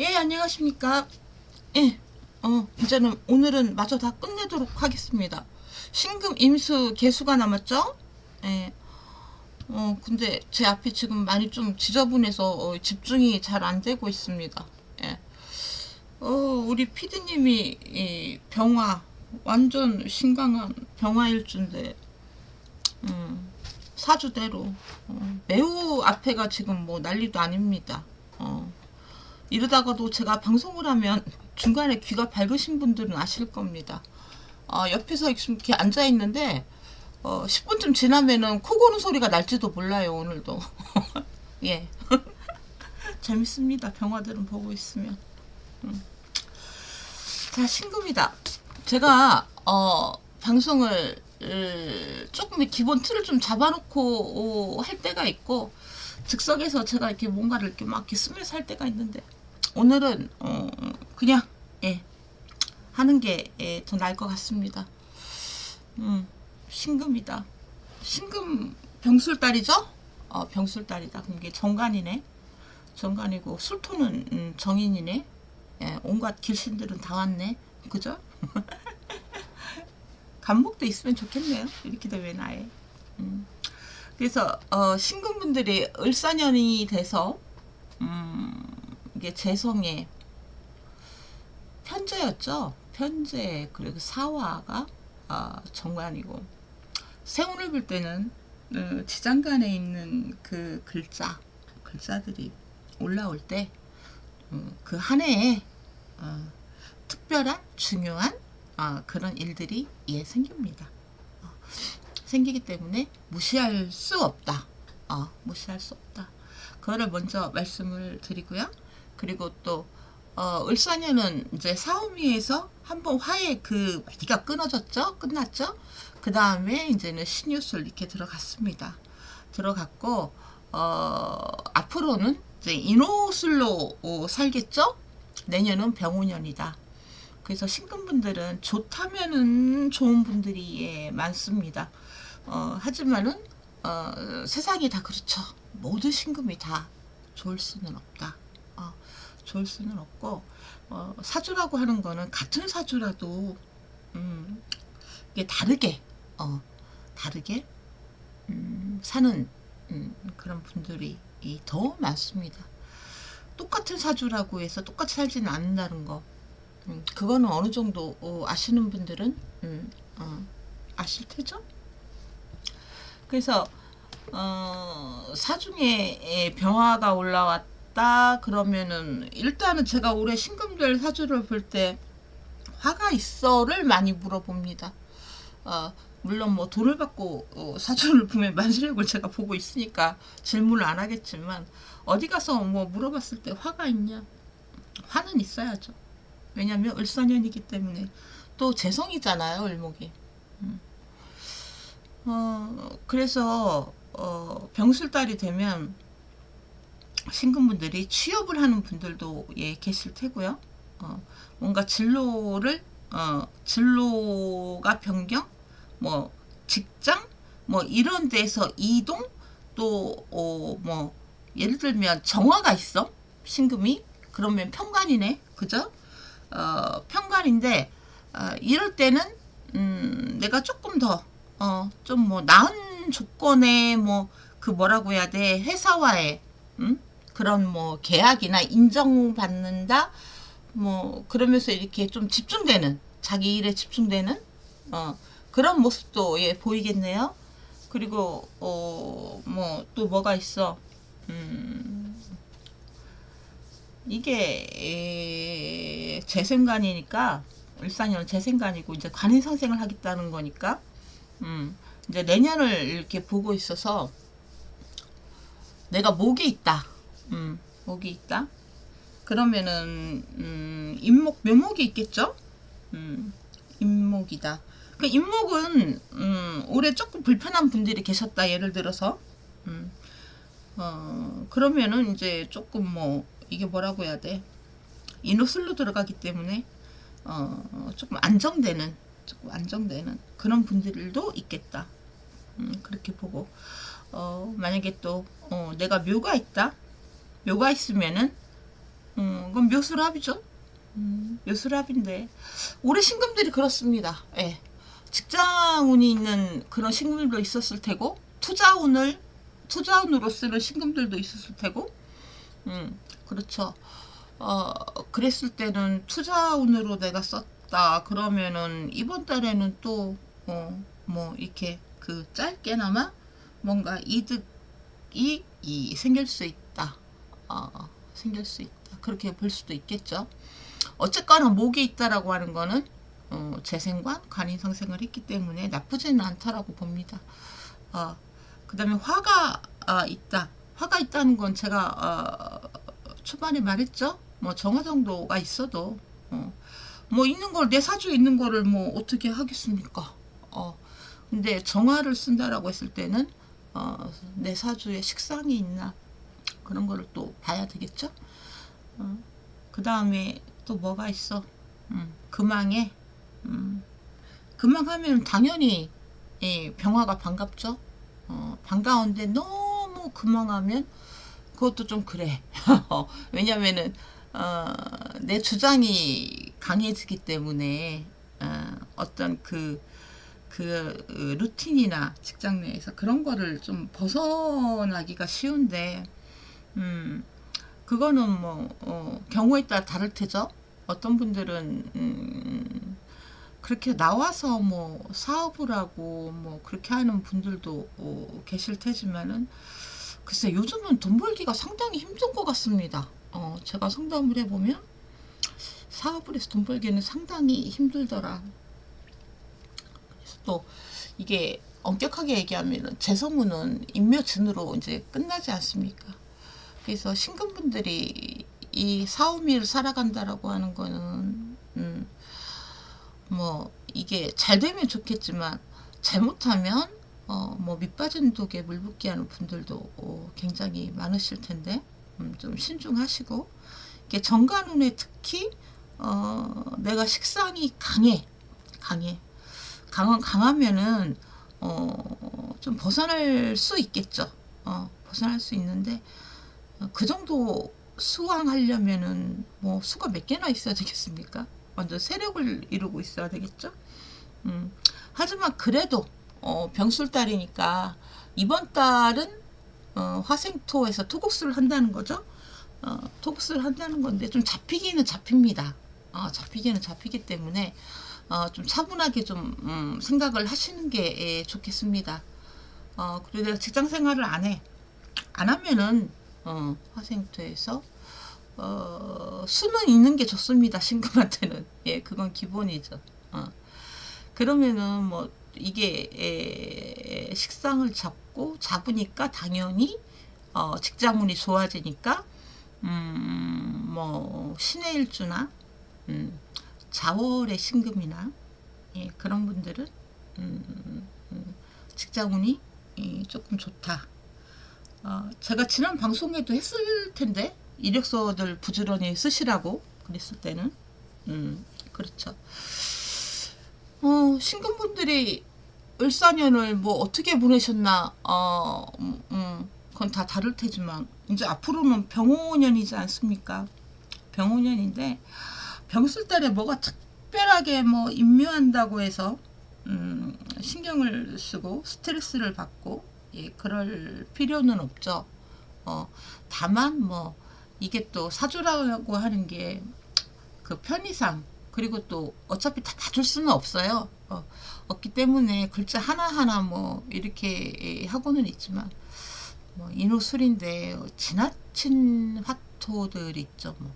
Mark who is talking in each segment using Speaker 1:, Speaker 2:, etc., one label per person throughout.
Speaker 1: 예, 안녕하십니까. 예, 이제는 오늘은 마저 다 끝내도록 하겠습니다. 신금 임수 개수가 남았죠? 예, 근데 제 앞이 지금 많이 좀 지저분해서 집중이 잘 안 되고 있습니다. 예, 우리 피디님이 이 병화, 완전 신강한 병화일주인데, 사주대로, 매우 앞에가 지금 뭐 난리도 아닙니다. 이러다가도 제가 방송을 하면 중간에 귀가 밝으신 분들은 아실 겁니다. 옆에서 이렇게 앉아 있는데 10분쯤 지나면은 코 고는 소리가 날지도 몰라요. 오늘도. 예. 재밌습니다. 병화들은 보고 있으면. 자, 신금이다. 제가 방송을 조금 기본 틀을 좀 잡아놓고 할 때가 있고, 즉석에서 제가 이렇게 뭔가를 이렇게 막 이렇게 스며서 할 때가 있는데, 오늘은 그냥 예, 하는 게 더 나을 것 같습니다. 신금이다. 신금 병술달이죠? 병술달이다. 그럼 이게 정관이네. 정관이고 술토는 정인이네. 예, 온갖 길신들은 다 왔네. 그죠? 간목도 있으면 좋겠네요. 이렇게 되면 아예. 그래서 신금분들이 을사년이 돼서 이게 재성의 편제였죠. 편제 그리고 사화가 정관이고, 세운을 볼 때는 지장간에 있는 그 글자들이 올라올 때 그 한 해에 특별한 중요한 그런 일들이 생깁니다. 생기기 때문에 무시할 수 없다. 무시할 수 없다. 그거를 먼저 말씀을 드리고요. 그리고 또 을사년은 이제 사오미에서 한번 화해 그 마디가 끊어졌죠? 끝났죠? 그 다음에 이제는 신유술 이렇게 들어갔습니다. 들어갔고 앞으로는 이제 인호술로 살겠죠? 내년은 병오년이다. 그래서 신금분들은 좋다면은 좋은 분들이 많습니다. 하지만은 세상이 다 그렇죠. 모든 신금이 다 좋을 수는 없다. 좋을 수는 없고, 사주라고 하는 거는 같은 사주라도 이게 다르게 사는 그런 분들이 더 많습니다. 똑같은 사주라고 해서 똑같이 살지는 않는다는 거, 그거는 어느 정도 아시는 분들은 아실 테죠. 그래서 사중에 병화가 올라왔다 그러면은, 일단은 제가 올해 신금별 사주를 볼 때 화가 있어를 많이 물어봅니다. 물론 뭐 돈을 받고 사주를 보면 만수력을 제가 보고 있으니까 질문을 안 하겠지만, 어디 가서 뭐 물어봤을 때 화가 있냐? 화는 있어야죠. 왜냐면 을사년이기 때문에. 또 재성이잖아요, 을목이. 그래서 병술달이 되면 신금분들이 취업을 하는 분들도 계실 테고요. 뭔가 진로가 변경, 뭐 직장, 뭐 이런 데서 이동, 또 뭐 예를 들면 정화가 있어, 신금이. 그러면 편관이네, 그죠? 편관인데 이럴 때는 내가 조금 더 좀 뭐 나은 조건의 뭐 그 뭐라고 해야 돼, 회사와의 그런 뭐 계약이나 인정받는다, 뭐 그러면서 이렇게 좀 집중되는, 자기 일에 집중되는 그런 모습도 보이겠네요. 그리고 뭐 또 뭐가 있어. 이게 재생관이니까, 일산년은 재생관이고 이제 관인상생을 하겠다는 거니까 이제 내년을 이렇게 보고 있어서, 내가 목이 있다. 목이 있다. 그러면은 임목 묘목이 있겠죠. 임목이다. 그 임목은 올해 조금 불편한 분들이 계셨다. 예를 들어서 그러면은 이제 조금 뭐 이게 뭐라고 해야 돼, 인호술로 들어가기 때문에 조금 안정되는 그런 분들도 있겠다. 그렇게 보고, 만약에 또 내가 묘가 있다. 묘가 있으면은 그건 묘수랍이죠. 묘수랍인데 올해 신금들이 그렇습니다. 예. 직장운이 있는 그런 신금들도 있었을 테고 투자운으로 쓰는 신금들도 있었을 테고 그렇죠. 그랬을 때는 투자운으로 내가 썼다 그러면은 이번 달에는 또 뭐 이렇게 그 짧게나마 뭔가 이득이 생길 수 있다. 생길 수 있다. 그렇게 볼 수도 있겠죠. 어쨌거나 목이 있다라고 하는 거는 재생관, 관인상생을 했기 때문에 나쁘지는 않다라고 봅니다. 그 다음에 화가 있다. 화가 있다는 건 제가 초반에 말했죠. 뭐 정화 정도가 있어도 뭐 있는 걸 내 사주에 있는 거를 뭐 어떻게 하겠습니까? 근데 정화를 쓴다라고 했을 때는 내 사주에 식상이 있나 그런 거를 또 봐야 되겠죠. 그 다음에 또 뭐가 있어? 금왕에 금왕하면 당연히 병화가 반갑죠. 반가운데 너무 금왕하면 그것도 좀 그래. 왜냐면은 내 주장이 강해지기 때문에 어떤 그 루틴이나 직장 내에서 그런 거를 좀 벗어나기가 쉬운데 그거는 뭐 경우에 따라 다를 테죠. 어떤 분들은 그렇게 나와서 뭐 사업을 하고 뭐 그렇게 하는 분들도 계실 테지만은 글쎄 요즘은 돈 벌기가 상당히 힘든 것 같습니다. 제가 상담을 해보면 사업을 해서 돈 벌기는 상당히 힘들더라. 그래서 또 이게 엄격하게 얘기하면 재성운은 인묘진으로 이제 끝나지 않습니까? 그래서 신금분들이 이 사오미를 살아간다라고 하는 거는 뭐 이게 잘 되면 좋겠지만 잘못하면 뭐 밑빠진 독에 물 붓기 하는 분들도 굉장히 많으실 텐데 좀 신중하시고 이게 정관운에 특히 내가 식상이 강하면은 좀 벗어날 수 있겠죠. 벗어날 수 있는데 그 정도 수왕하려면은 뭐 수가 몇 개나 있어야 되겠습니까? 완전 세력을 이루고 있어야 되겠죠. 하지만 그래도 병술달이니까 이번 달은 화생토에서 토국수를 한다는 거죠. 토국수를 한다는 건데 좀 잡히기는 잡힙니다. 잡히기는 잡히기 때문에 좀 차분하게 좀 생각을 하시는 게 좋겠습니다. 그리고 내가 직장 생활을 안 하면은 화생토에서 수는 있는 게 좋습니다. 신금한테는. 예, 그건 기본이죠. 그러면은 뭐 이게 식상을 잡으니까 당연히 직장운이 좋아지니까 뭐 신의 일주나 자월의 신금이나 그런 분들은 직장운이 조금 좋다. 제가 지난 방송에도 했을 텐데 이력서들 부지런히 쓰시라고 그랬을 때는 그렇죠. 신금분들이 을사년을 뭐 어떻게 보내셨나 그건 다 다를 테지만 이제 앞으로는 병오년이지 않습니까? 병오년인데 병술달에 뭐가 특별하게 뭐 임묘한다고 해서 신경을 쓰고 스트레스를 받고 그럴 필요는 없죠. 다만 뭐 이게 또 사주라고 하는 게 그 편의상 그리고 또 어차피 다 봐줄 수는 없어요. 없기 때문에 글자 하나하나 뭐 이렇게 하고는 있지만 뭐 인후술인데 지나친 화토들 있죠. 뭐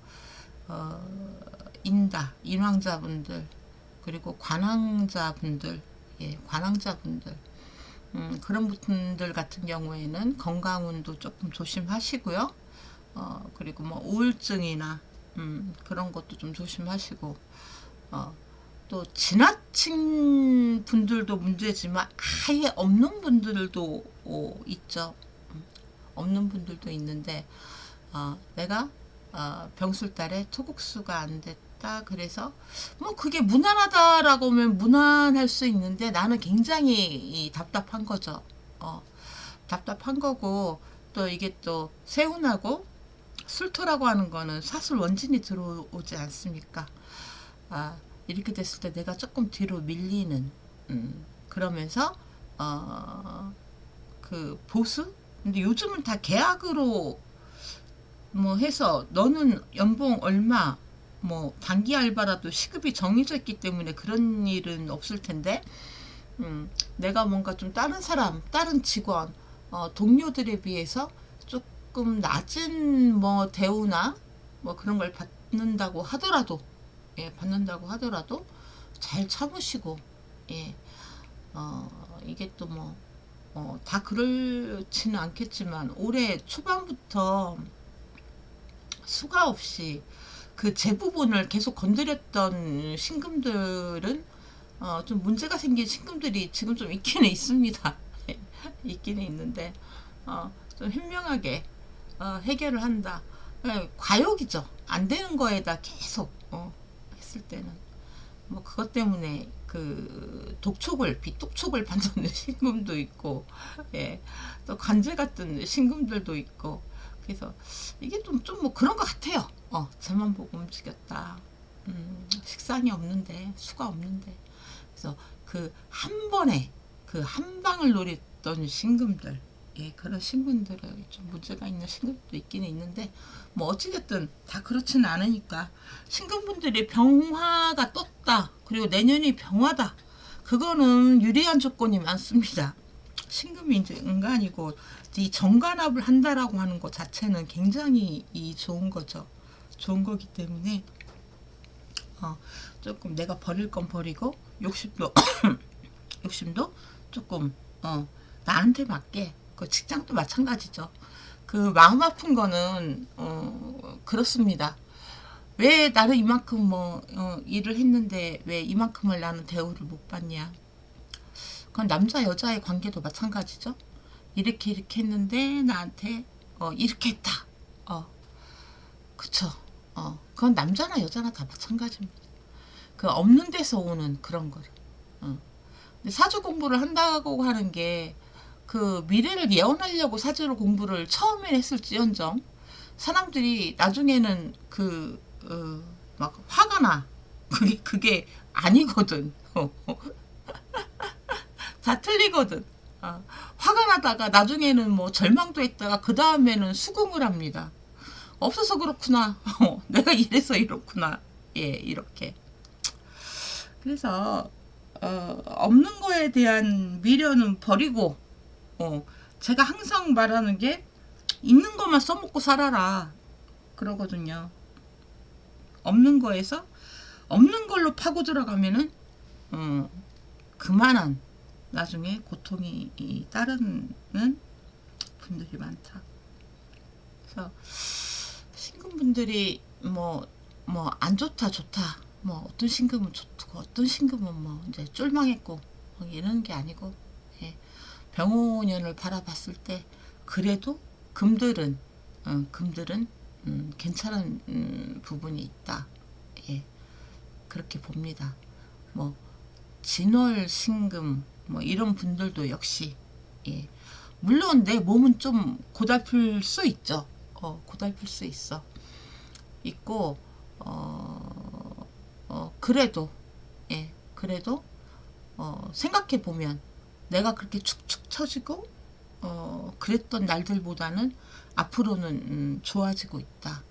Speaker 1: 인왕자분들 그리고 관왕자분들 관왕자분들 그런 분들 같은 경우에는 건강운도 조금 조심하시고요. 그리고 뭐 우울증이나 그런 것도 좀 조심하시고 또 지나친 분들도 문제지만 아예 없는 분들도 있죠. 없는 분들도 있는데 내가 병술달에 토국수가 안 됐다 그래서 뭐 그게 무난하다라고 하면 무난할 수 있는데 나는 굉장히 답답한 거죠. 답답한 거고 또 이게 또 세운하고 술토라고 하는 거는 사술 원진이 들어오지 않습니까? 이렇게 됐을 때 내가 조금 뒤로 밀리는, 그러면서 그 보수? 근데 요즘은 다 계약으로 뭐 해서 너는 연봉 얼마, 뭐 단기 알바라도 시급이 정해져 있기 때문에 그런 일은 없을 텐데, 내가 뭔가 좀 다른 사람, 다른 직원, 동료들에 비해서 조금 낮은 뭐 대우나 뭐 그런 걸 받는다고 하더라도, 받는다고 하더라도 잘 참으시고, 예, 이게 또 뭐, 다 그렇지는 않겠지만 올해 초반부터 수가 없이 그 재부분을 계속 건드렸던 신금들은 좀 문제가 생긴 신금들이 지금 좀 있기는 있습니다. 있기는 있는데 좀 현명하게 해결을 한다. 과욕이죠. 안 되는 거에다 계속 했을 때는 뭐 그것 때문에 그 독촉을 비독촉을 받는 신금도 있고, 예, 또 관제 같은 신금들도 있고, 그래서 이게 좀 뭐 그런 것 같아요. 쟤만 보고 움직였다. 식상이 없는데 수가 없는데, 그래서 그 한 번에 그 한 방을 노렸던 신금들, 예, 그런 신분들은 좀 문제가 있는 신금도 있기는 있는데, 뭐 어찌됐든 다 그렇지는 않으니까 신금분들이 병화가 떴다, 그리고 내년이 병화다, 그거는 유리한 조건이 많습니다. 신금이 이제 은간이고 이 정관합을 한다라고 하는 것 자체는 굉장히 좋은 거죠. 좋은 거기 때문에 조금 내가 버릴 건 버리고 욕심도 욕심도 조금 나한테 맞게, 그 직장도 마찬가지죠. 그 마음 아픈 거는 그렇습니다. 왜 나는 이만큼 뭐 일을 했는데 왜 이만큼을 나는 대우를 못 받냐. 그건 남자 여자의 관계도 마찬가지죠. 이렇게 했는데 나한테 이렇게 했다. 그쵸. 그건 남자나 여자나 다 마찬가지입니다. 그 없는 데서 오는 그런 거를. 근데 사주 공부를 한다고 하는 게 그 미래를 예언하려고 사주로 공부를 처음에 했을지언정 사람들이 나중에는 막 화가 나. 그게 아니거든. 다 틀리거든. 화가 나다가 나중에는 뭐 절망도 했다가 그 다음에는 수긍을 합니다. 없어서 그렇구나. 내가 이래서 이렇구나. 예, 이렇게. 그래서 없는 거에 대한 미련은 버리고, 제가 항상 말하는 게 있는 것만 써먹고 살아라 그러거든요. 없는 거에서 없는 걸로 파고 들어가면은 그만한 나중에 고통이 따르는 분들이 많다. 그래서 신금분들이 뭐 안 좋다 좋다, 뭐 어떤 신금은 좋고 어떤 신금은 뭐 이제 쫄망했고 뭐 이러는 게 아니고, 예, 병호년을 바라봤을 때 그래도 금들은 괜찮은 부분이 있다. 예, 그렇게 봅니다. 뭐 진월 신금 뭐 이런 분들도 역시, 예, 물론 내 몸은 좀 고달플 수 있죠. 고달플 수 있고, 그래도, 예, 그래도 생각해 보면 내가 그렇게 축축 처지고 그랬던 날들보다는 앞으로는 좋아지고 있다.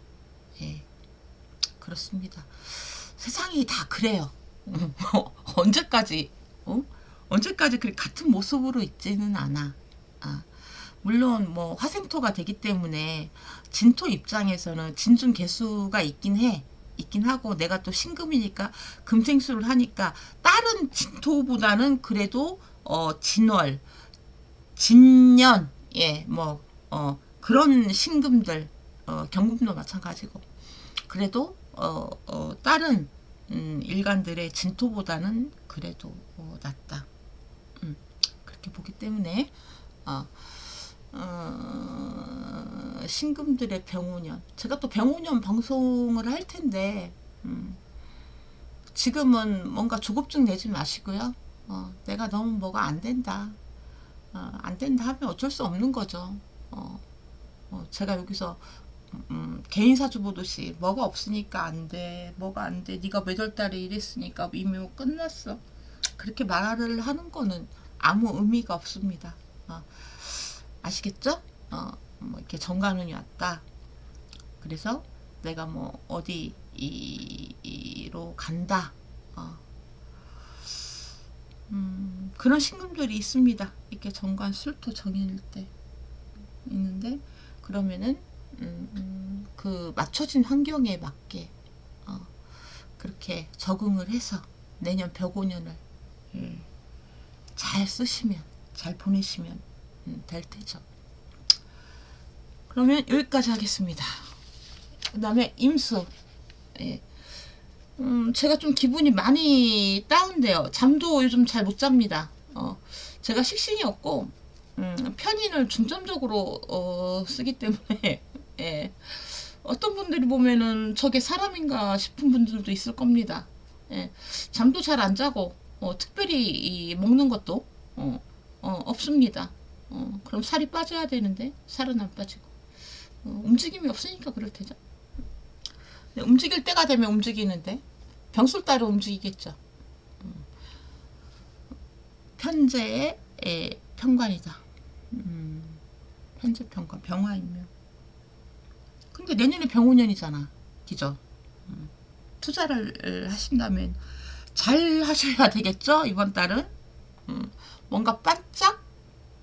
Speaker 1: 예, 그렇습니다. 세상이 다 그래요. 언제까지 언제까지 그렇게 같은 모습으로 있지는 않아. 물론 뭐 화생토가 되기 때문에 진토 입장에서는 진중 개수가 있긴 하고, 내가 또 신금이니까 금생수를 하니까 다른 진토보다는 그래도 진월, 진년, 예, 뭐 그런 신금들, 경금도 마찬가지고, 그래도 다른 일간들의 진토보다는 그래도 낫다. 그렇게 보기 때문에 신금들의 병오년, 제가 또 병오년 방송을 할 텐데, 지금은 뭔가 조급증 내지 마시고요. 내가 너무 뭐가 안 된다, 안 된다 하면 어쩔 수 없는 거죠. 제가 여기서 개인 사주 보듯이 뭐가 없으니까 안 돼, 뭐가 안 돼, 네가 몇 월 달에 이랬으니까 이미 뭐 끝났어, 그렇게 말을 하는 거는 아무 의미가 없습니다. 아시겠죠? 뭐 이렇게 정관운이 왔다. 그래서 내가 뭐 어디로 간다. 그런 신금들이 있습니다. 이렇게 정관 술토 정일 때 있는데, 그러면은 그 맞춰진 환경에 맞게 그렇게 적응을 해서 내년 벽오년을 잘 쓰시면, 잘 보내시면 될 테죠. 그러면 여기까지 하겠습니다. 그 다음에 임수. 예. 제가 좀 기분이 많이 다운돼요. 잠도 요즘 잘 못 잡니다. 제가 식신이 없고 편인을 중점적으로 쓰기 때문에 예. 어떤 분들이 보면은 저게 사람인가 싶은 분들도 있을 겁니다. 예. 잠도 잘 안 자고 특별히 먹는 것도 없습니다. 그럼 살이 빠져야 되는데 살은 안 빠지고 움직임이 없으니까 그럴 테죠. 움직일 때가 되면 움직이는데 병술 따로 움직이겠죠. 편재의 편관이다. 편재 편관, 병화인명. 근데 내년에 병오년이잖아, 그죠? 투자를 하신다면 잘 하셔야 되겠죠. 이번 달은 뭔가 반짝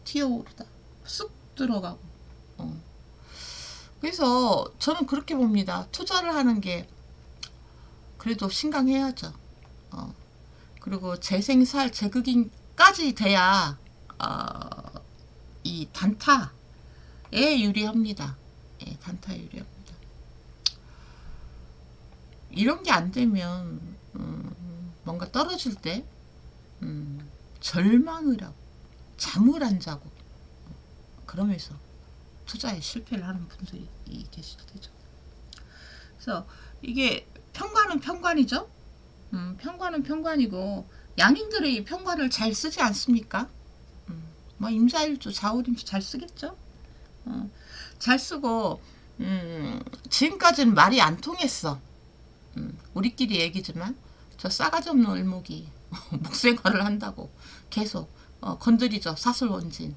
Speaker 1: 튀어오르다, 쑥 들어가고. 그래서 저는 그렇게 봅니다. 투자를 하는 게 그래도 신강해야죠. 그리고 재생살, 재극인까지 돼야 이 단타에 유리합니다. 예, 단타에 유리합니다. 이런 게 안 되면 뭔가 떨어질 때 절망을 하고 잠을 안 자고 그러면서 투자에 실패를 하는 분들이 계실 테죠. 그래서 이게 편관은 편관이죠. 편관은 편관이고 양인들이 편관을 잘 쓰지 않습니까? 뭐 임자일주, 자오림수 잘 쓰겠죠. 잘 쓰고 지금까지는 말이 안 통했어. 우리끼리 얘기지만 저 싸가지 없는 을목이 목생활을 한다고 계속 건드리죠. 사슬원진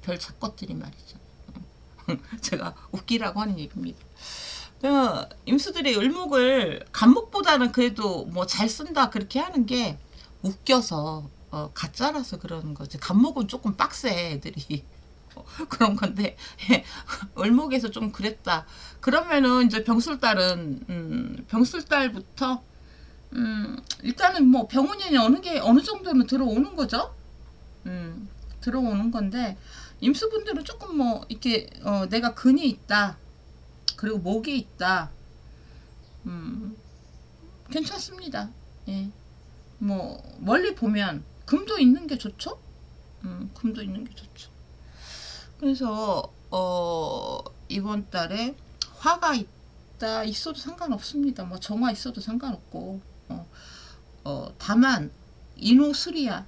Speaker 1: 별 작것들이 말이죠. 제가 웃기라고 하는 얘기입니다. 임수들이 을목을 간목보다는 그래도 뭐 잘 쓴다 그렇게 하는 게 웃겨서 가짜라서 그러는 거지. 간목은 조금 빡세 애들이. 그런 건데 을목에서 좀 그랬다. 그러면은 이제 병술달은 병술달부터 일단은 뭐 병운년이 어느 정도는 들어오는 거죠. 들어오는 건데 임수분들은 조금 뭐 이렇게 내가 근이 있다. 그리고 목이 있다. 괜찮습니다. 예. 뭐 멀리 보면 금도 있는 게 좋죠. 금도 있는 게 좋죠. 그래서 이번 달에 화가 있다 있어도 상관없습니다. 뭐 정화 있어도 상관없고 다만 인호술이야.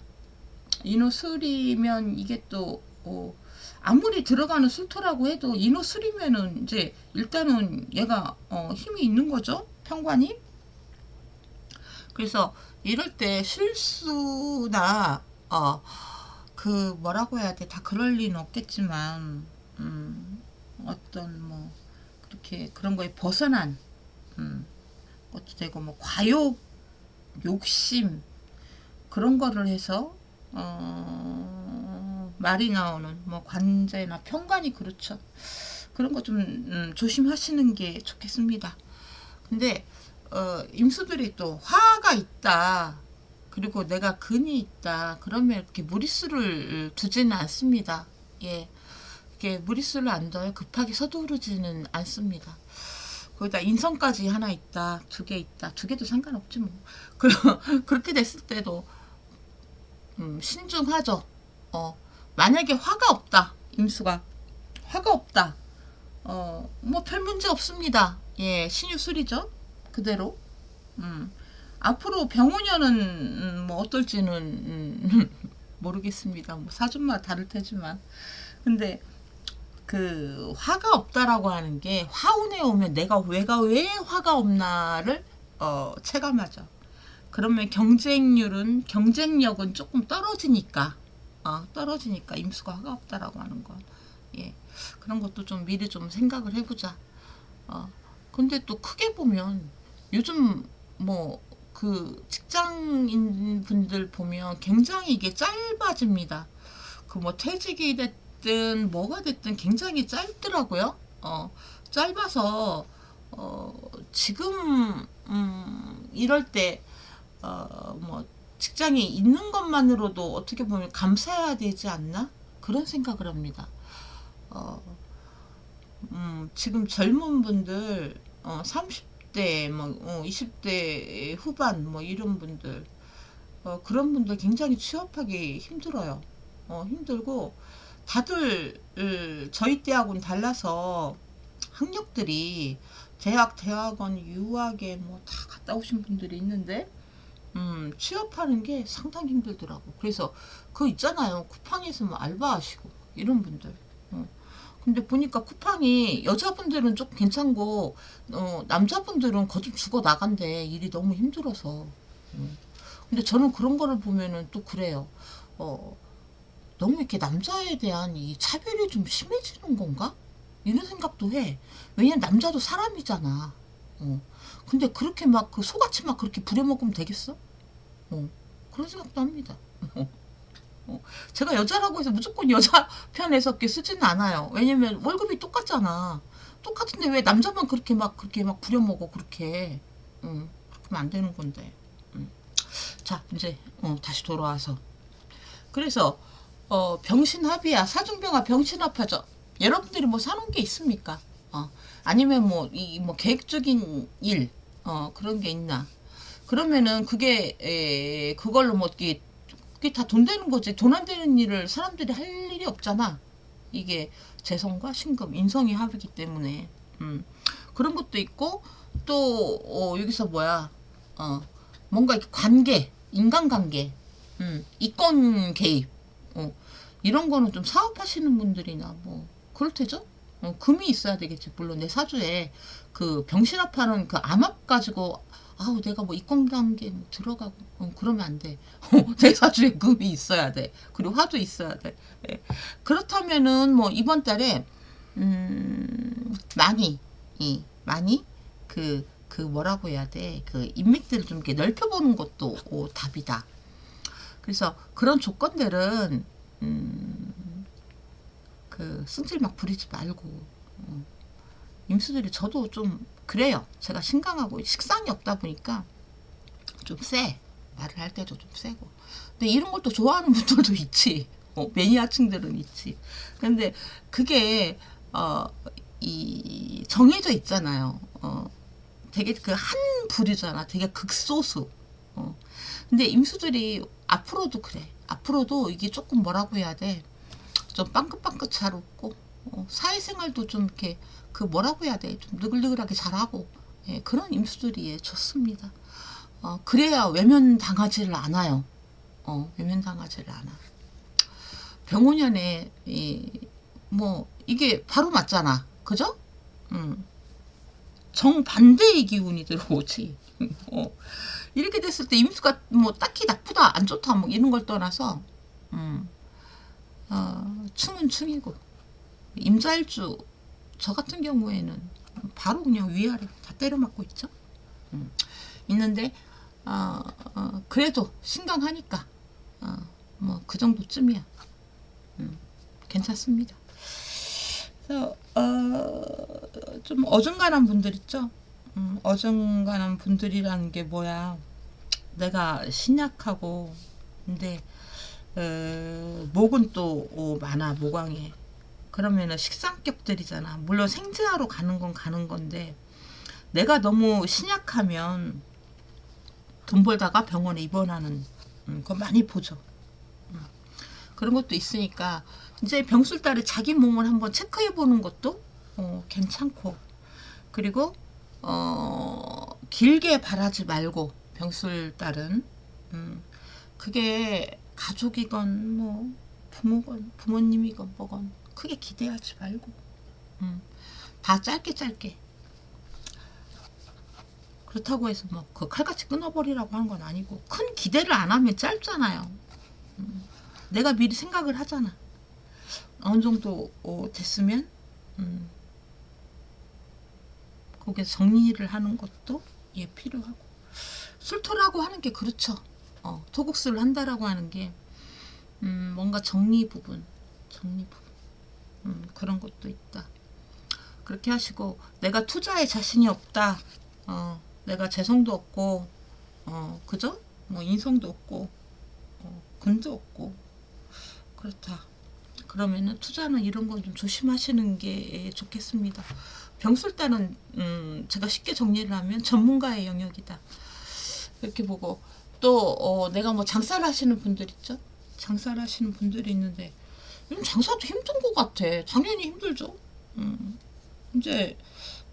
Speaker 1: 인호술이면 이게 또 아무리 들어가는 술토라고 해도 인호술이면은 이제 일단은 얘가 힘이 있는 거죠. 편관이. 그래서 이럴 때 실수나 그 뭐라고 해야 돼, 다 그럴 리는 없겠지만 어떤 뭐 그렇게 그런 거에 벗어난 것도 되고 뭐 과욕, 욕심 그런 거를 해서 말이 나오는 뭐 관제나 편관이 그렇죠. 그런 거 좀 조심하시는 게 좋겠습니다. 근데 임수들이 또 화가 있다. 그리고 내가 근이 있다. 그러면 이렇게 무리수를 두지는 않습니다. 예. 이렇게 무리수를 안 둬요. 급하게 서두르지는 않습니다. 거기다 인성까지 하나 있다. 2개 있다. 2개도 상관없지 뭐. 그렇게 됐을 때도 신중하죠. 만약에 화가 없다. 임수가 화가 없다. 뭐 별 문제 없습니다. 예, 신유술이죠. 그대로. 앞으로 병오년은 뭐 어떨지는 모르겠습니다. 뭐 사주마다 다를 테지만, 근데 그 화가 없다라고 하는 게 화운에 오면 내가 왜 화가 없나를 체감하죠. 그러면 경쟁력은 조금 떨어지니까 임수가 화가 없다라고 하는 건, 예, 그런 것도 좀 미리 좀 생각을 해보자. 근데 또 크게 보면 요즘 뭐 그 직장인 분들 보면 굉장히 이게 짧아집니다. 그 뭐 퇴직이 됐든 뭐가 됐든 굉장히 짧더라고요. 짧아서 지금 이럴 때 뭐 직장에 있는 것만으로도 어떻게 보면 감사해야 되지 않나? 그런 생각을 합니다. 지금 젊은 분들 30대 뭐 20대 후반 뭐 이런 분들 그런 분들 굉장히 취업하기 힘들어요. 힘들고 다들 저희 때하고는 달라서 학력들이 대학원 유학에 뭐 다 갔다 오신 분들이 있는데 취업하는 게 상당히 힘들더라고. 그래서 그 있잖아요. 쿠팡에서 뭐 알바하시고 이런 분들. 근데 보니까 쿠팡이 여자분들은 좀 괜찮고 남자분들은 거듭 죽어 나간대. 일이 너무 힘들어서. 근데 저는 그런 거를 보면은 또 그래요. 너무 이렇게 남자에 대한 이 차별이 좀 심해지는 건가? 이런 생각도 해. 왜냐면 남자도 사람이잖아. 근데 그렇게 막 그 소같이 막 그렇게 부려먹으면 되겠어? 그런 생각도 합니다. 제가 여자라고 해서 무조건 여자 편에서 이렇게 쓰지는 않아요. 왜냐면 월급이 똑같잖아. 똑같은데 왜 남자만 그렇게 막 부려먹어, 그렇게. 그러면 안 되는 건데. 자, 이제, 다시 돌아와서. 그래서, 병신합이야. 사중병화 병신합하죠. 여러분들이 뭐 사놓은 게 있습니까? 아니면 뭐, 뭐, 계획적인 일, 그런 게 있나? 그러면은 그걸로 뭐, 그게 다 돈 되는 거지. 돈 안 되는 일을 사람들이 할 일이 없잖아. 이게 재성과 신금, 인성이 합이기 때문에. 그런 것도 있고, 또, 여기서 뭐야, 뭔가 관계, 인간관계, 이권 개입, 이런 거는 좀 사업하시는 분들이나 뭐, 그럴 테죠? 금이 있어야 되겠지. 물론 내 사주에 그 병신합하는 그 암합 가지고 아우 내가 뭐 이권관계 뭐 들어가고 그러면 안 돼. 내 사주에 금이 있어야 돼. 그리고 화도 있어야 돼. 예. 그렇다면은 뭐 이번 달에 많이 그 뭐라고 해야 돼. 그 인맥들을 좀 이렇게 넓혀보는 것도 답이다. 그래서 그런 조건들은 그 승질 막 부리지 말고 임수들이 저도 좀 그래요. 제가 신강하고 식상이 없다 보니까 좀 세. 말을 할 때도 좀 세고. 근데 이런 걸 또 좋아하는 분들도 있지. 매니아층들은 있지. 근데 그게 이 정해져 있잖아요. 되게 그 한 부류잖아. 되게 극소수. 근데 임수들이 앞으로도 그래. 앞으로도 이게 조금 뭐라고 해야 돼. 좀 빵긋빵긋 잘 웃고 사회생활도 좀 이렇게 그 뭐라고 해야 돼. 좀 느글느글하게 잘하고 예, 그런 임수들이 예, 좋습니다. 그래야 외면당하지를 않아요. 외면당하지를 않아. 병원년에 뭐 이게 바로 맞잖아. 그죠? 정반대의 기운이 들어오지. 이렇게 됐을 때 임수가 뭐 딱히 나쁘다 안 좋다 뭐 이런 걸 떠나서 충은 충이고 임자일주 저 같은 경우에는 바로 그냥 위아래 다 때려맞고 있죠. 있는데 그래도 신강하니까 뭐 그 정도쯤이야. 괜찮습니다. 그래서 좀 어중간한 분들 있죠. 어중간한 분들이라는 게 뭐야? 내가 신약하고 근데 목은 또 많아 모광에. 그러면은 식상격들이잖아. 물론 생지하러 가는 건 가는 건데 내가 너무 신약하면 돈 벌다가 병원에 입원하는 거 많이 보죠. 그런 것도 있으니까 이제 병술달에 자기 몸을 한번 체크해 보는 것도 괜찮고 그리고 길게 바라지 말고 병술달은 그게 가족이건 뭐 부모건 부모님이건 뭐건 크게 기대하지 말고 다 짧게 짧게. 그렇다고 해서 뭐 그 칼같이 끊어버리라고 하는 건 아니고, 큰 기대를 안 하면 짧잖아요. 내가 미리 생각을 하잖아. 어느 정도 됐으면 거기서 정리를 하는 것도 예 필요하고. 술토라고 하는 게 그렇죠. 토국술을 한다라고 하는 게 뭔가 정리 부분 그런 것도 있다. 그렇게 하시고, 내가 투자에 자신이 없다. 내가 재성도 없고 그죠? 뭐 인성도 없고 근도 없고 그렇다. 그러면은 투자는 이런 건 좀 조심하시는 게 좋겠습니다. 병술단은 제가 쉽게 정리를 하면 전문가의 영역이다. 이렇게 보고, 또 내가 뭐 장사를 하시는 분들 있죠? 장사를 하시는 분들이 있는데 요즘 장사도 힘든 것 같아. 당연히 힘들죠. 이제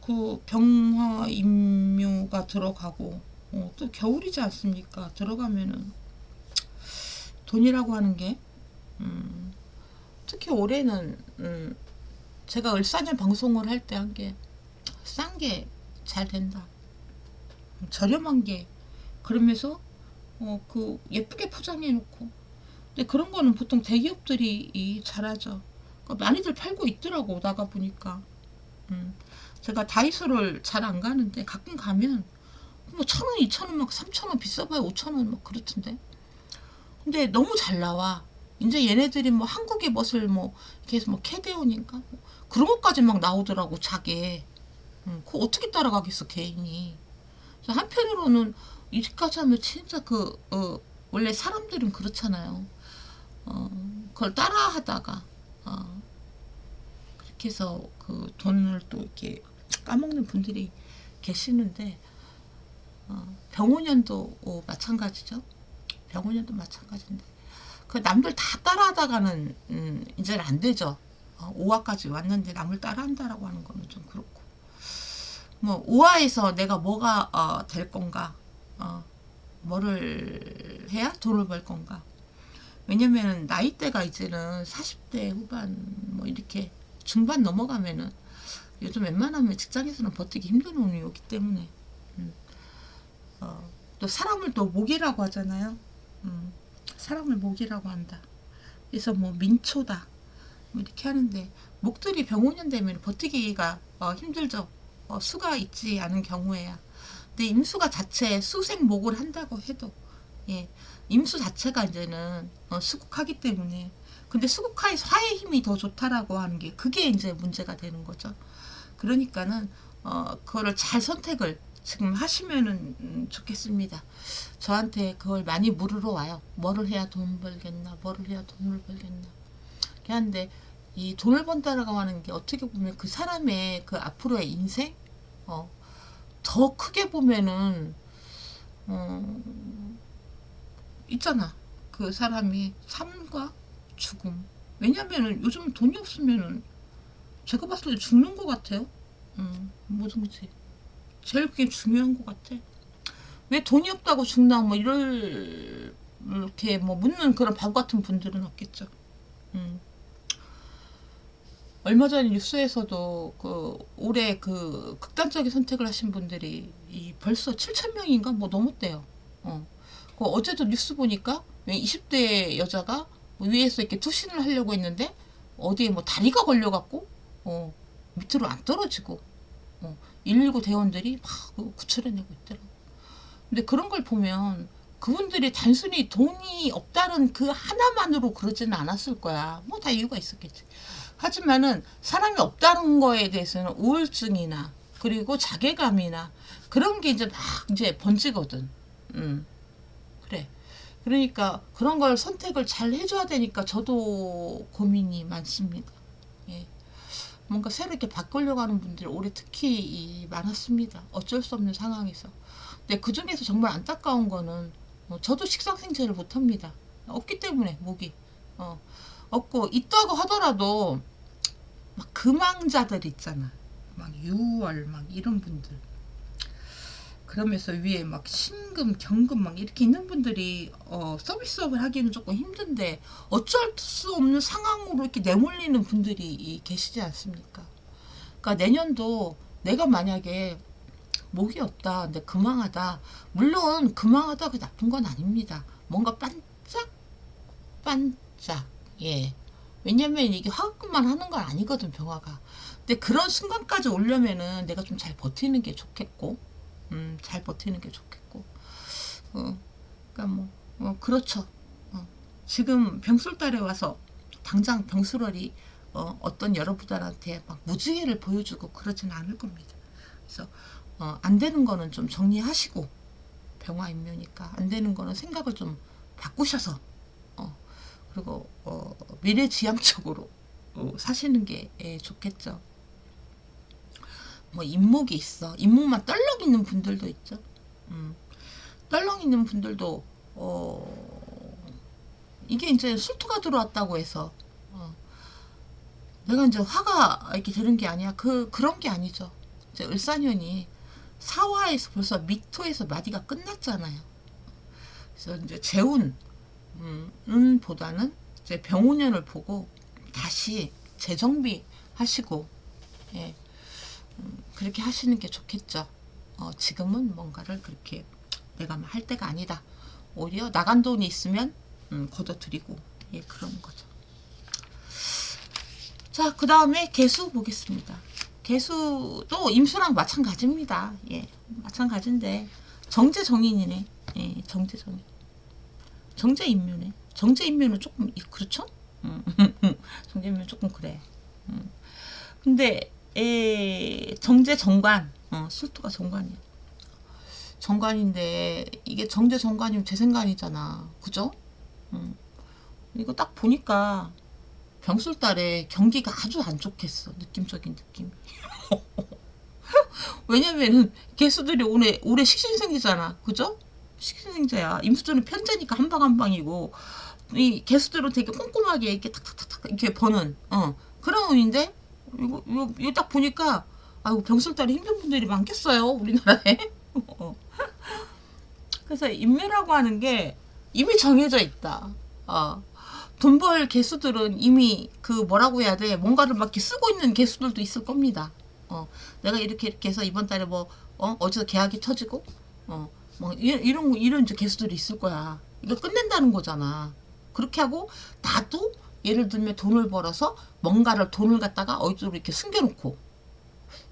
Speaker 1: 그 병화 임묘가 들어가고 또 겨울이지 않습니까? 들어가면은 돈이라고 하는 게 특히 올해는 제가 을사년 방송을 할 때 한 게 싼 게 잘 된다. 저렴한 게, 그러면서 그 예쁘게 포장해 놓고. 근데 그런 거는 보통 대기업들이 잘하죠. 그러니까 많이들 팔고 있더라고, 나가 보니까. 제가 다이소를 잘 안 가는데 가끔 가면 뭐 1,000원, 2,000원, 막 3,000원, 비싸봐야 5,000원 막 그렇던데. 근데 너무 잘 나와. 이제 얘네들이 뭐 한국의 멋을 뭐 이렇게 해서 뭐 캐데온인가 뭐 그런 것까지 막 나오더라고, 자게. 그거 어떻게 따라가겠어, 개인이. 그래서 한편으로는 이집까지 하면 진짜 원래 사람들은 그렇잖아요. 그걸 따라하다가 그렇게 해서 그 돈을 또 이렇게 까먹는 분들이 계시는데, 병원년도 마찬가지죠. 병원년도 마찬가지인데 그 남들 다 따라하다가는 이제는 안 되죠. 5화까지 왔는데 남을 따라한다라고 하는 거는 좀 그렇고, 뭐 5화에서 내가 뭐가 될 건가, 뭐를 해야 돈을 벌 건가. 왜냐면은 나이대가 이제는 40대 후반 뭐 이렇게 중반 넘어가면은 요즘 웬만하면 직장에서는 버티기 힘든 운이 오기 때문에 또 사람을 또 목이라고 하잖아요. 사람을 목이라고 한다. 그래서 뭐 민초다 뭐 이렇게 하는데, 목들이 병원년 되면 버티기가 힘들죠. 수가 있지 않은 경우에야. 근데 임수가 자체 수생목을 한다고 해도 예, 임수 자체가 이제는 수국하기 때문에. 근데 수국화에서 화의 힘이 더 좋다라고 하는 게 그게 이제 문제가 되는 거죠. 그러니까는 그거를 잘 선택을 지금 하시면은 좋겠습니다. 저한테 그걸 많이 물으러 와요. 뭐를 해야 돈 벌겠나, 뭐를 해야 돈을 벌겠나. 그런데 이 돈을 번다라고 하는 게 어떻게 보면 그 사람의 그 앞으로의 인생, 더 크게 보면은 있잖아. 그 사람이 삶과 죽음. 왜냐면은 요즘 돈이 없으면은 제가 봤을 때 죽는 것 같아요. 뭐든지. 제일 그게 중요한 것 같아. 왜 돈이 없다고 죽나 뭐 이렇게 뭐 묻는 그런 바보 같은 분들은 없겠죠. 얼마 전에 뉴스에서도 그 올해 그 극단적인 선택을 하신 분들이 벌써 7,000명인가 뭐 넘었대요. 어제도 뉴스 보니까 왜 20대 여자가 뭐 위에서 이렇게 투신을 하려고 했는데 어디에 뭐 다리가 걸려갖고 밑으로 안 떨어지고 119 대원들이 막 구출해내고 있더라고. 근데 그런 걸 보면 그분들이 단순히 돈이 없다는 그 하나만으로 그러지는 않았을 거야. 뭐 다 이유가 있었겠지. 하지만은 사람이 없다는 거에 대해서는 우울증이나 그리고 자괴감이나 그런 게 이제 막 이제 번지거든. 그래. 그러니까 그런 걸 선택을 잘 해줘야 되니까 저도 고민이 많습니다. 예. 뭔가 새로 이렇게 바꾸려고 하는 분들이 올해 특히 많았습니다. 어쩔 수 없는 상황에서. 근데 그 중에서 정말 안타까운 거는 저도 식상생체를 못합니다. 없기 때문에 목이 없고 있다고 하더라도 막 금왕자들 있잖아. 막 6월 막 이런 분들. 그러면서 위에 막 신금, 경금 막 이렇게 있는 분들이 서비스업을 하기는 조금 힘든데 어쩔 수 없는 상황으로 이렇게 내몰리는 분들이 계시지 않습니까? 그러니까 내년도 내가 만약에 목이 없다, 근데 금황하다. 물론 금황하다가 나쁜 건 아닙니다. 뭔가 반짝 반짝. 예. 왜냐면 이게 화급만 하는 건 아니거든, 병화가. 근데 그런 순간까지 오려면은 내가 좀 잘 버티는 게 좋겠고, 잘 버티는 게 좋겠고, 그러니까 뭐, 그렇죠. 지금 병술달에 와서 당장 병술월이 어떤 여러분들한테 막 무지개를 보여주고 그러진 않을 겁니다. 그래서 안 되는 거는 좀 정리하시고, 병화인묘니까 안 되는 거는 생각을 좀 바꾸셔서 그리고 미래지향적으로 사시는 게 좋겠죠. 뭐 인목이 있어. 인목만 떨렁 있는 분들도 있죠. 떨렁 있는 분들도 이게 이제 술토가 들어왔다고 해서 내가 이제 화가 이렇게 되는 게 아니야. 그런 게 아니죠. 이제 을사년이 사화에서 벌써 미토에서 마디가 끝났잖아요. 그래서 이제 재운 보다는 이제 병운년을 보고 다시 재정비 하시고, 예, 그렇게 하시는 게 좋겠죠. 지금은 뭔가를 그렇게 내가 할 때가 아니다. 오히려 나간 돈이 있으면 걷어들이고, 예, 그런 거죠. 자, 그 다음에 개수 보겠습니다. 개수도 임수랑 마찬가지입니다. 예, 마찬가지인데 정제정인이네. 예, 정제정인. 정제인묘네. 정제인묘는 조금 그렇죠? 정제인묘는 조금 그래. 근데 정제정관, 술토가 정관이야. 정관인데 이게 정제정관이면 재생관이잖아. 그죠? 이거 딱 보니까 병술달에 경기가 아주 안 좋겠어. 느낌적인 느낌. 왜냐면은 개수들이 올해 식신생이잖아. 그죠? 식신생자야. 임수조는 편제니까 한 방 한 방이고 이 개수들은 되게 꼼꼼하게 이렇게 탁탁탁탁 이렇게 버는 그런 운인데 이거 딱 보니까 아이고 병술달이 힘든 분들이 많겠어요. 우리나라에. 그래서 인매라고 하는 게 이미 정해져 있다. 돈 벌 개수들은 이미 그 뭐라고 해야 돼, 뭔가를 막 이렇게 쓰고 있는 개수들도 있을 겁니다. 내가 이렇게 해서 이번 달에 뭐 어디서 계약이 터지고 뭐 이런 이제 개수들이 있을 거야. 이거 끝낸다는 거잖아. 그렇게 하고 나도 예를 들면 돈을 벌어서 뭔가를 돈을 갖다가 어디로 이렇게 숨겨놓고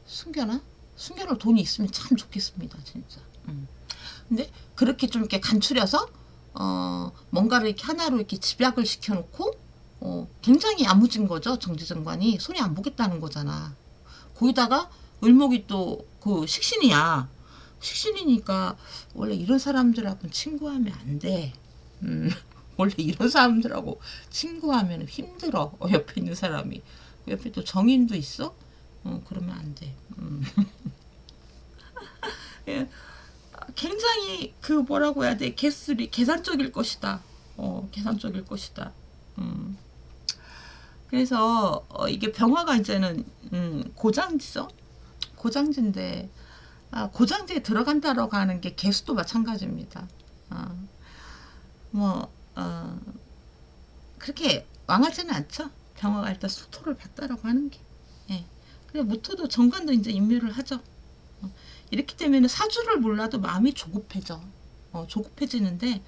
Speaker 1: 숨겨놓을 돈이 있으면 참 좋겠습니다, 진짜. 근데 그렇게 좀 이렇게 간추려서 뭔가를 이렇게 하나로 이렇게 집약을 시켜놓고 굉장히 야무진 거죠. 정제정관이 손이 안 보겠다는 거잖아. 거기다가 을목이 또 그 식신이야. 식신이니까 원래 이런 사람들하고는 친구하면 안 돼. 원래 이런 사람들하고 친구하면 힘들어. 옆에 있는 사람이. 옆에 또 정인도 있어? 그러면 안 돼. 예. 굉장히 그 뭐라고 해야 돼, 개수들이 계산적일 것이다. 계산적일 것이다. 그래서 이게 병화가 이제는 고장지죠. 고장지인데 고장지에 들어간다라고 하는 게 개수도 마찬가지입니다. 그렇게 왕하지는 않죠. 병화가 일단 수토를 받다라고 하는 게. 예. 그래 무토도 정관도 이제 인묘를 하죠. 이렇게 되면 사주를 몰라도 마음이 조급해져. 조급해지는데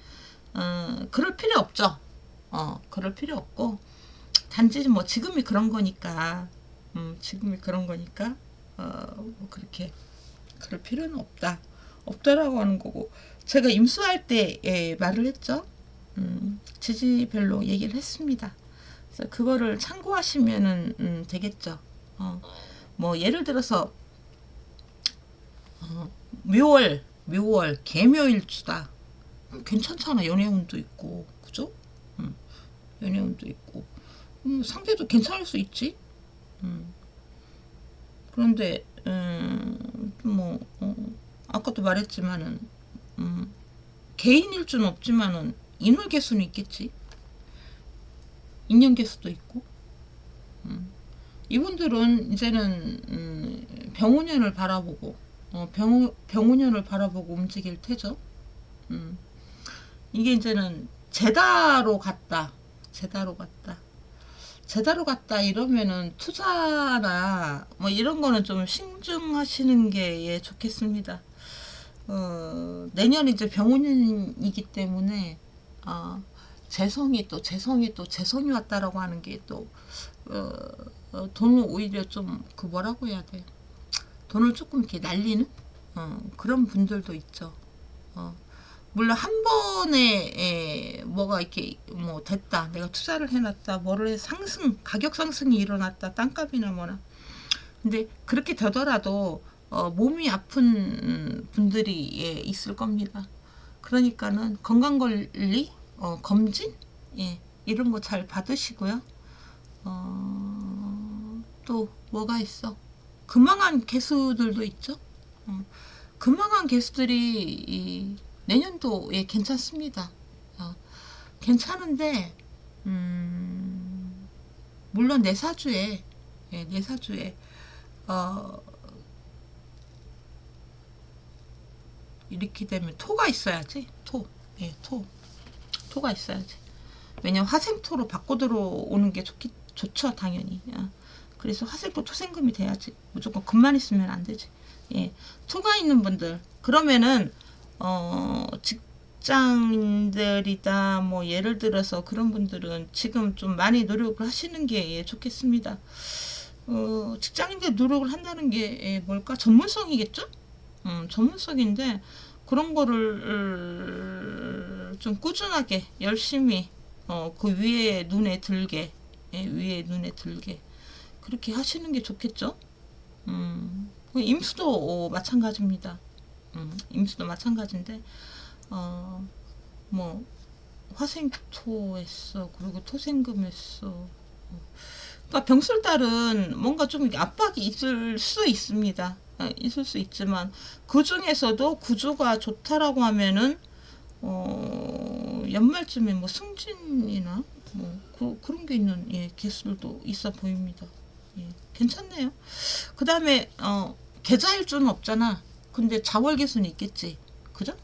Speaker 1: 그럴 필요 없죠. 그럴 필요 없고 단지 뭐 지금이 그런 거니까 뭐 그렇게 그럴 필요는 없다라고 하는 거고, 제가 임수할 때 말을 했죠. 지지별로 얘기를 했습니다. 그래서 그거를 참고하시면은 되겠죠. 뭐 예를 들어서 묘월 개묘일주다. 괜찮잖아. 연애운도 있고, 그죠? 연애운도 있고, 상대도 괜찮을 수 있지. 그런데 뭐 아까도 말했지만은 개인일주는 없지만은 인월개수는 있겠지. 인연개수도 있고. 이분들은 이제는 병운년을 바라보고 병운년을 바라보고 움직일 테죠. 이게 이제는 제다로 갔다. 제다로 갔다 이러면은 투자나 뭐 이런 거는 좀 신중하시는 게 예, 좋겠습니다. 내년 이제 병운년이기 때문에 재성이 왔다라고 하는 게 또 돈을 오히려 좀 그 뭐라고 해야 돼, 돈을 조금 이렇게 날리는 그런 분들도 있죠. 물론 한 번에 뭐가 이렇게 뭐 됐다, 내가 투자를 해놨다, 뭐를 가격 상승이 일어났다, 땅값이나 뭐나. 근데 그렇게 되더라도 몸이 아픈 분들이 예, 있을 겁니다. 그러니까는 건강관리, 검진, 예, 이런 거 잘 받으시고요. 또 뭐가 있어? 금방한 개수들도 있죠. 금방한 개수들이 내년도에 괜찮습니다. 괜찮은데 물론 내사주에 이렇게 되면 토가 있어야지. 토가 있어야지. 왜냐면 화생토로 바꿔 들어오는 게 좋죠, 당연히. 그래서 화생토 토생금이 돼야지. 무조건 금만 있으면 안 되지. 예, 토가 있는 분들, 그러면은 직장인들이다, 뭐 예를 들어서 그런 분들은 지금 좀 많이 노력을 하시는 게 예, 좋겠습니다. 직장인들 노력을 한다는 게 예, 뭘까? 전문성이겠죠? 전문성인데 그런 거를 좀 꾸준하게 열심히 그 위에 눈에 들게, 예, 그렇게 하시는 게 좋겠죠? 임수도 마찬가지입니다. 임수도 마찬가지인데 뭐 화생토했어, 그리고 토생금했어. 그러니까 병술달은 뭔가 좀 압박이 있을 수 있습니다. 있을 수 있지만 그 중에서도 구조가 좋다라고 하면은 연말쯤에 뭐 승진이나 뭐 그런 게 있는 예, 개수들도 있어 보입니다. 예, 괜찮네요. 그 다음에 계좌일주는 없잖아. 근데 자월개수는 있겠지. 그죠?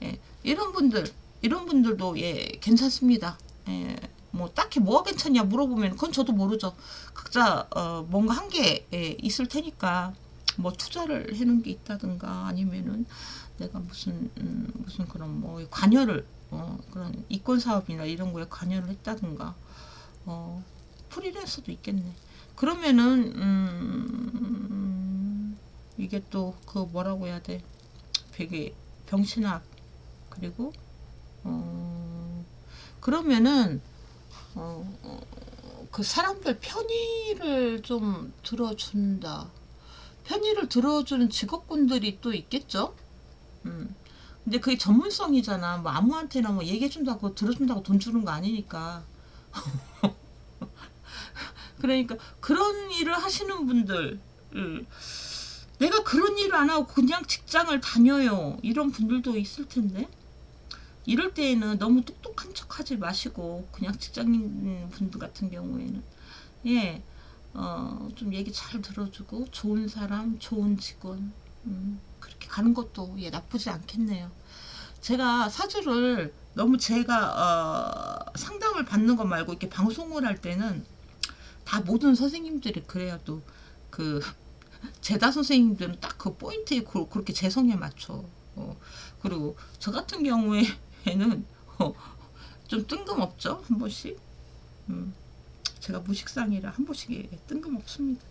Speaker 1: 예, 이런 분들도 예, 괜찮습니다. 예, 뭐 딱히 뭐가 괜찮냐 물어보면 그건 저도 모르죠. 각자 뭔가 한 게 있을 테니까 뭐 투자를 해놓은 게 있다든가 아니면은 내가 무슨 그런 뭐 관여를 그런 이권 사업이나 이런 거에 관여를 했다든가 프리랜서도 있겠네. 그러면은 이게 또 그 뭐라고 해야 돼? 되게 병신학, 그리고 그러면은 그 사람들 편의를 좀 들어준다. 편의를 들어주는 직업군들이 또 있겠죠. 근데 그게 전문성이잖아. 뭐 아무한테나 뭐 얘기해준다고 들어준다고 돈 주는 거 아니니까. 그러니까 그런 일을 하시는 분들, 내가 그런 일을 안 하고 그냥 직장을 다녀요, 이런 분들도 있을 텐데, 이럴 때에는 너무 똑똑한 척 하지 마시고 그냥 직장인 분들 같은 경우에는 예, 좀 얘기 잘 들어주고 좋은 사람, 좋은 직원, 그렇게 가는 것도 예, 나쁘지 않겠네요. 제가 사주를 너무 제가 상담을 받는 거 말고 이렇게 방송을 할 때는 다 모든 선생님들이 그래야 또 그 제다 선생님들은 딱 그 포인트에 그렇게 재성에 맞춰. 그리고 저 같은 경우에는 좀 뜬금없죠, 한 번씩. 제가 무식상이라 한 번씩 뜬금없습니다.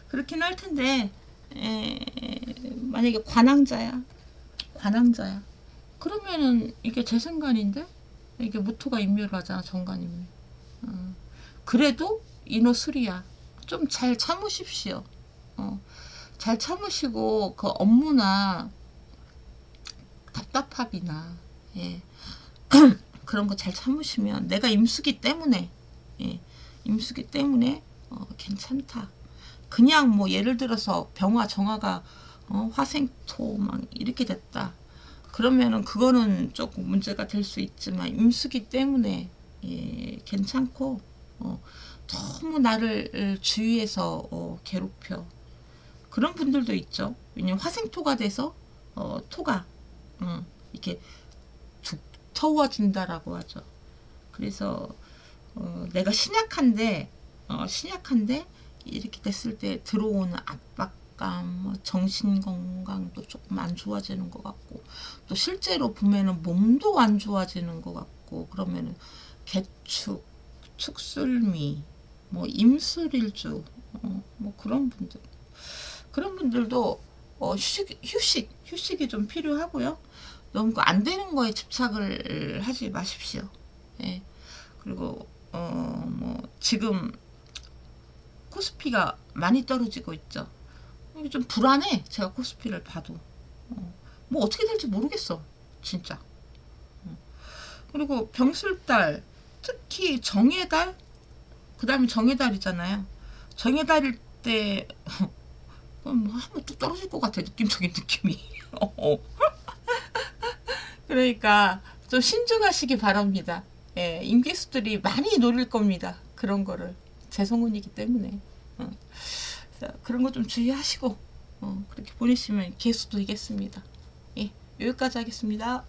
Speaker 1: 그렇긴 할 텐데 만약에 관항자야 그러면은 이게 재생관인데 이게 무토가 인묘를 하잖아, 정관인묘. 그래도 인호술이야. 좀 잘 참으십시오. 잘 참으시고 그 업무나 답답함이나 예. 그런 거 잘 참으시면 내가 임수기 때문에 예. 임수기 때문에 괜찮다. 그냥 뭐 예를 들어서 병화 정화가 화생토 막 이렇게 됐다. 그러면은 그거는 조금 문제가 될 수 있지만 임수기 때문에 예, 괜찮고 너무 나를 주위에서 괴롭혀. 그런 분들도 있죠. 왜냐면 화생토가 돼서 토가 이렇게 두터워진다라고 하죠. 그래서 내가 신약한데 이렇게 됐을 때 들어오는 압박감, 뭐 정신 건강도 조금 안 좋아지는 것 같고, 또 실제로 보면은 몸도 안 좋아지는 것 같고, 그러면은 개축, 축술미, 뭐 임술일주, 뭐 그런 분들도 휴식이 좀 필요하고요. 너무 안 되는 거에 집착을 하지 마십시오. 예. 그리고 뭐 지금 코스피가 많이 떨어지고 있죠. 이게 좀 불안해. 제가 코스피를 봐도 뭐 어떻게 될지 모르겠어. 진짜. 그리고 병술달, 특히 정해달, 그 다음에 정해달이잖아요. 정해달일 때 뭐 한번 뚝 떨어질 것 같아. 느낌적인 느낌이. 그러니까 좀 신중하시기 바랍니다. 예, 임계수들이 많이 노릴 겁니다. 그런 거를. 재성운이기 때문에. 그런 거 좀 주의하시고 그렇게 보내시면 개수도 이겠습니다. 예, 여기까지 하겠습니다.